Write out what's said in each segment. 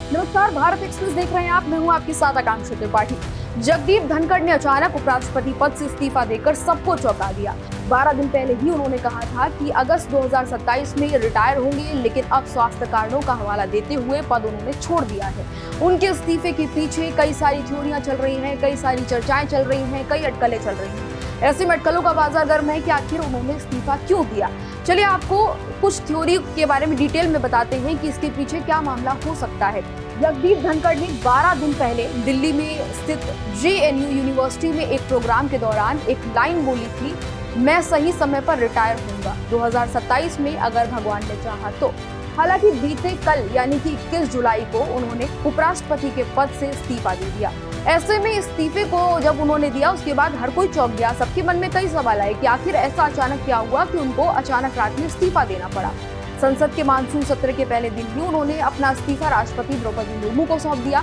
नमस्कार, भारत एक्सप्रेस देख रहे हैं आप। मैं हूं आपके साथ आकांक्षा त्रिपाठी। जगदीप धनखड़ ने अचानक उपराष्ट्रपति पद से इस्तीफा देकर सबको चौंका दिया। 12 दिन पहले ही उन्होंने कहा था कि अगस्त 2027 में रिटायर होंगे, लेकिन अब स्वास्थ्य कारणों का हवाला देते हुए पद उन्होंने छोड़ दिया है। उनके इस्तीफे के पीछे कई सारी थ्योरियां चल रही हैं, कई सारी चर्चाएं चल रही हैं, कई अटकलें चल रही हैं। ऐसे में अटकलों का बाजार गर्म है कि आखिर उन्होंने इस्तीफा क्यों दिया। चलिए आपको कुछ थ्योरी के बारे में डिटेल में बताते हैं कि इसके पीछे क्या मामला हो सकता है। जगदीप धनखड़ ने 12 दिन पहले दिल्ली में स्थित JNU यूनिवर्सिटी में एक प्रोग्राम के दौरान एक लाइन बोली थी, मैं सही समय पर रिटायर होऊंगा 2027 में अगर भगवान ने चाहा तो। हालांकि बीते कल यानी कि 21 जुलाई को उन्होंने उपराष्ट्रपति के पद से इस्तीफा दे दिया। ऐसे में इस्तीफे को जब उन्होंने दिया उसके बाद हर कोई चौंक गया। सबके मन में कई सवाल आए कि आखिर ऐसा अचानक क्या हुआ कि उनको अचानक रात में इस्तीफा देना पड़ा। संसद के मानसून सत्र के पहले दिन ही उन्होंने अपना इस्तीफा राष्ट्रपति द्रौपदी मुर्मू को सौंप दिया।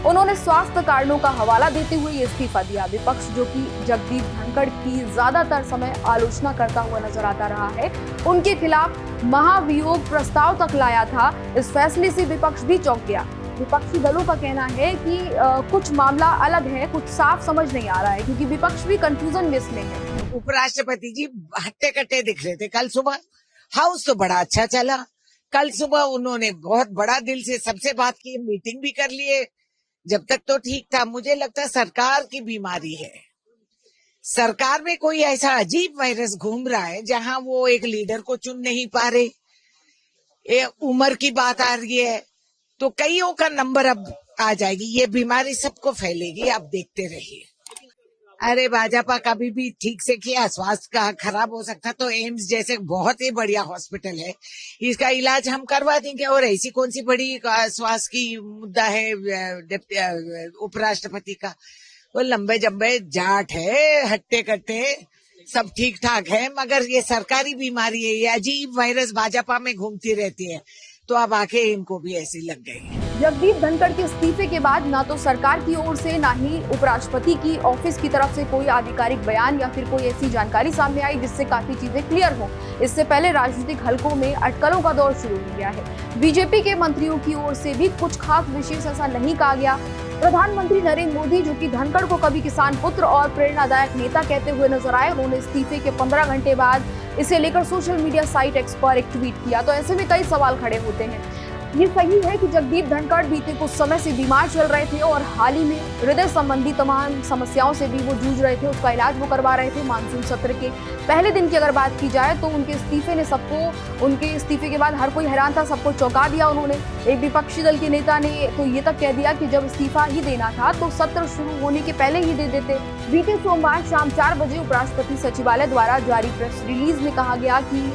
उन्होंने स्वास्थ्य कारणों का हवाला देते हुए ये इस्तीफा दिया। विपक्ष, जो कि जगदीप धनखड़ की ज्यादातर समय आलोचना करता हुआ नजर आता रहा है, उनके खिलाफ महाभियोग प्रस्ताव तक लाया था। इस फैसले से विपक्ष भी चौंक गया। विपक्षी दलों का कहना है कि कुछ मामला अलग है, कुछ साफ समझ नहीं आ रहा है, क्योंकि विपक्ष भी कंफ्यूजन में इसमें है। उपराष्ट्रपति जी हट्टे कट्टे दिख रहे थे कल सुबह। हाउस तो बड़ा अच्छा चला। कल सुबह उन्होंने बहुत बड़ा दिल से सबसे बात की, मीटिंग भी कर लिए। जब तक तो ठीक था। मुझे लगता है सरकार की बीमारी है। सरकार में कोई ऐसा अजीब वायरस घूम रहा है जहां वो एक लीडर को चुन नहीं पा रहे। उम्र की बात आ रही है तो कईयों का नंबर अब आ जाएगी। ये बीमारी सबको फैलेगी, आप देखते रहिए। अरे भाजपा कभी भी ठीक से किया, स्वास्थ्य का खराब हो सकता तो एम्स जैसे बहुत ही बढ़िया हॉस्पिटल है, इसका इलाज हम करवा देंगे। और ऐसी कौन सी बड़ी स्वास्थ्य की मुद्दा है उपराष्ट्रपति का? वो लंबे जम्बे जाट है, हट्टे कट्टे सब ठीक ठाक है, मगर ये सरकारी बीमारी है। ये अजीब वायरस भाजपा में घूमती रहती है, तो अब आके इनको भी ऐसी लग गई। जगदीप धनखड़ के इस्तीफे के बाद ना तो सरकार की ओर से ना ही उपराष्ट्रपति की ऑफिस की तरफ से कोई आधिकारिक बयान या फिर कोई ऐसी जानकारी सामने आई जिससे काफी चीजें क्लियर हो। इससे पहले राजनीतिक हलकों में अटकलों का दौर शुरू हो गया है। बीजेपी के मंत्रियों की ओर से भी कुछ खास विशेष ऐसा नहीं कहा गया। प्रधानमंत्री नरेंद्र मोदी, जो कि धनखड़ को कभी किसान पुत्र और प्रेरणादायक नेता कहते हुए नजर आए, उन्होंने इस्तीफे के 15 घंटे बाद इसे लेकर सोशल मीडिया साइट एक्स पर एक ट्वीट किया। तो ऐसे में कई सवाल खड़े होते हैं। ये सही है कि जगदीप धनखड़ बीते कुछ समय से बीमार चल रहे थे और हाल ही में हृदय संबंधी तमाम समस्याओं से भी वो जूझ रहे थे, उसका इलाज वो करवा रहे थे। मानसून सत्र के पहले दिन की अगर बात की जाए तो उनके इस्तीफे के बाद हर कोई हैरान था, सबको चौंका दिया उन्होंने। एक विपक्षी दल के नेता ने तो ये तक कह दिया कि जब इस्तीफा ही देना था तो सत्र शुरू होने के पहले ही दे देते। बीते सोमवार शाम 4 बजे उपराष्ट्रपति सचिवालय द्वारा जारी प्रेस रिलीज में कहा गया कि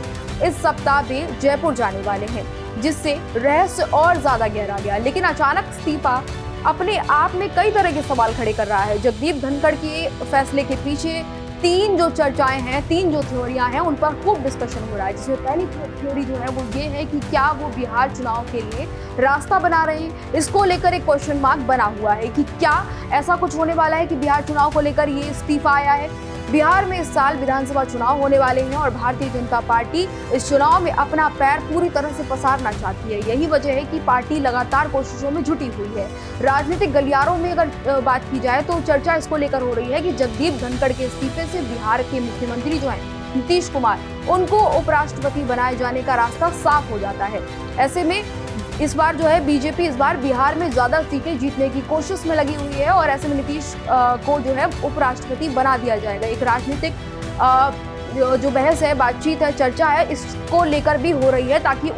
इस सप्ताह वे जयपुर जाने वाले हैं, जिससे रहस्य और ज्यादा गहरा गया। लेकिन अचानक इस्तीफा अपने आप में कई तरह के सवाल खड़े कर रहा है। जगदीप धनखड़ के फैसले के पीछे 3 जो चर्चाएं हैं, 3 जो थ्योरियां हैं, उन पर खूब डिस्कशन हो रहा है। जिसमें पहली थ्योरी जो है वो ये है कि क्या वो बिहार चुनाव के लिए रास्ता बना रहे हैं। इसको लेकर एक क्वेश्चन मार्क बना हुआ है कि क्या ऐसा कुछ होने वाला है कि बिहार चुनाव को लेकर ये इस्तीफा आया है। बिहार में इस साल विधानसभा चुनाव होने वाले हैं और भारतीय जनता पार्टी इस चुनाव में अपना पैर पूरी तरह से पसारना चाहती है। यही वजह है कि पार्टी लगातार कोशिशों में जुटी हुई है। राजनीतिक गलियारों में अगर बात की जाए तो चर्चा इसको लेकर हो रही है कि जगदीप धनखड़ के इस्तीफे से बिहार के मुख्यमंत्री जो हैं नीतीश कुमार, उनको उपराष्ट्रपति बनाए जाने का रास्ता साफ हो जाता है। ऐसे में इस बार जो है बीजेपी इस बार बिहार में ज्यादा सीटें जीतने की कोशिश में लगी हुई है और ऐसे में नीतीश को जो है उपराष्ट्रपति बना दिया जाएगा। एक राजनीतिक जो बहस है, बातचीत है, चर्चा है, इसको लेकर भी हो रही है ताकि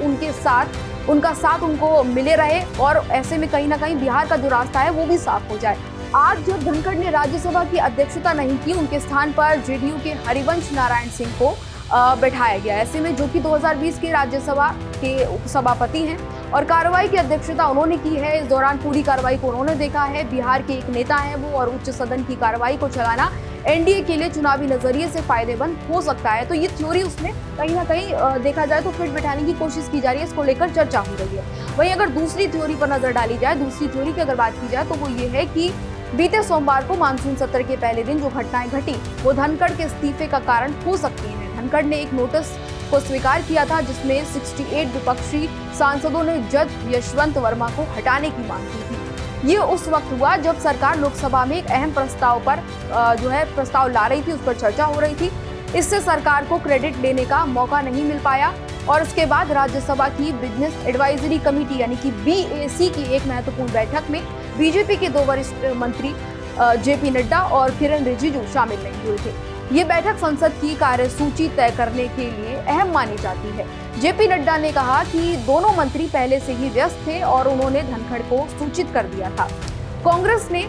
उनका साथ उनको मिले रहे और ऐसे में कहीं ना कहीं बिहार का जो रास्ता है वो भी साफ हो जाए। आज जब धनखड़ ने राज्यसभा की अध्यक्षता नहीं की, उनके स्थान पर जेडीयू के हरिवंश नारायण सिंह को बैठाया गया। ऐसे में जो कि 2020 के राज्यसभा के उपसभापति हैं और कार्रवाई की अध्यक्षता उन्होंने की है। इस दौरान पूरी कार्रवाई को उन्होंने देखा है। बिहार के एक नेता हैं वो और उच्च सदन की कार्रवाई को चलाना एनडीए के लिए चुनावी नजरिए से फायदेमंद हो सकता है। तो ये थ्योरी उसमें कहीं ना कहीं देखा जाए तो फिट बैठाने की कोशिश की जा रही है, इसको लेकर चर्चा हो रही है। वहीं अगर दूसरी थ्योरी पर नजर डाली जाए, दूसरी थ्योरी की अगर बात की जाए तो वो ये है कि बीते सोमवार को मानसून सत्र के पहले दिन जो घटनाएं घटी वो धनखड़ के इस्तीफे का कारण हो सकती हैं। धनखड़ ने एक नोटिस को स्वीकार किया था, जिसमें 68 विपक्षी सांसदों ने जज यशवंत वर्मा को हटाने की मांग की थी। ये उस वक्त हुआ जब सरकार लोकसभा में एक अहम प्रस्ताव पर प्रस्ताव ला रही थी, उस पर चर्चा हो रही थी। इससे सरकार को क्रेडिट लेने का मौका नहीं मिल पाया और उसके बाद राज्यसभा की बिजनेस एडवाइजरी कमेटी यानी कि BAC की एक महत्वपूर्ण बैठक में बीजेपी के 2 वरिष्ठ मंत्री JP नड्डा और किरण रिजिजू शामिल नहीं हुए थे। ये बैठक संसद की कार्यसूची तय करने के लिए अहम मानी जाती है। JP नड्डा ने कहा कि दोनों मंत्री पहले से ही व्यस्त थे और उन्होंने धनखड़ को सूचित कर दिया था। कांग्रेस ने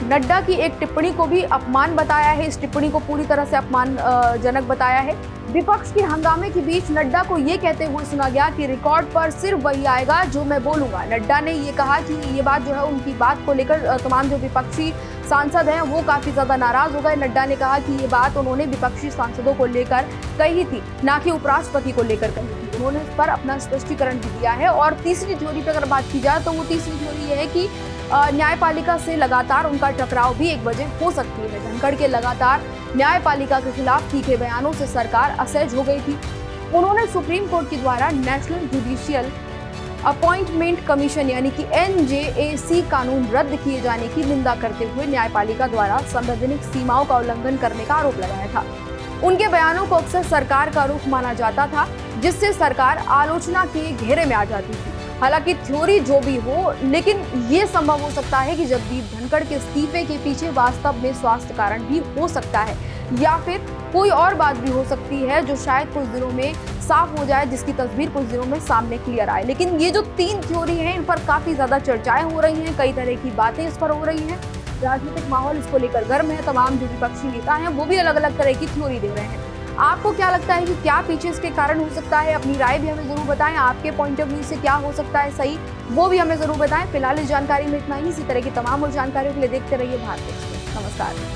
नड्डा की एक टिप्पणी को भी अपमान बताया है, इस टिप्पणी को पूरी तरह से अपमानजनक बताया है। विपक्ष के हंगामे के बीच नड्डा को ये कहते हुए सुना गया कि रिकॉर्ड पर सिर्फ वही आएगा जो मैं बोलूंगा। नड्डा ने ये कहा कि ये बात जो है उनकी बात को लेकर तमाम जो विपक्षी सांसद हैं वो काफी ज्यादा नाराज हो गए। नड्डा ने कहा कि ये बात उन्होंने विपक्षी सांसदों को लेकर कही थी, ना कि उपराष्ट्रपति को लेकर कही थी। उन्होंने इस पर अपना स्पष्टीकरण भी दिया है। और तीसरी थ्योरी पर अगर बात की जाए तो वो तीसरी थ्योरी ये है कि न्यायपालिका से लगातार उनका टकराव भी एक वजह हो सकती है। धनखड़ के लगातार न्यायपालिका के खिलाफ तीखे बयानों से सरकार असहज हो गई थी। उन्होंने सुप्रीम कोर्ट के द्वारा नेशनल जुडिशियल अपॉइंटमेंट कमीशन यानी कि NJAC कानून रद्द किए जाने की निंदा करते हुए न्यायपालिका द्वारा संवैधानिक सीमाओं का उल्लंघन करने का आरोप लगाया था। उनके बयानों को अक्सर सरकार का रुख माना जाता था, जिससे सरकार आलोचना के घेरे में आ जाती थी। हालांकि थ्योरी जो भी हो, लेकिन ये संभव हो सकता है कि जगदीप धनखड़ के इस्तीफे के पीछे वास्तव में स्वास्थ्य कारण भी हो सकता है या फिर कोई और बात भी हो सकती है जो शायद कुछ दिनों में साफ हो जाए, जिसकी तस्वीर कुछ दिनों में सामने क्लियर आए। लेकिन ये जो 3 थ्योरी हैं, इन पर काफी ज्यादा चर्चाएं हो रही हैं, कई तरह की बातें इस पर हो रही हैं। राजनीतिक माहौल इसको लेकर गर्म है। तमाम जो विपक्षी नेता हैं वो भी अलग अलग तरह की थ्योरी दे रहे हैं। आपको क्या लगता है कि क्या पीछे इसके कारण हो सकता है? अपनी राय भी हमें जरूर बताएं। आपके पॉइंट ऑफ व्यू से क्या हो सकता है सही, वो भी हमें जरूर बताएं। फिलहाल इस जानकारी में इतना ही। इसी तरह की तमाम और जानकारियों के लिए देखते रहिए भारत एक्सप्रेस। नमस्कार।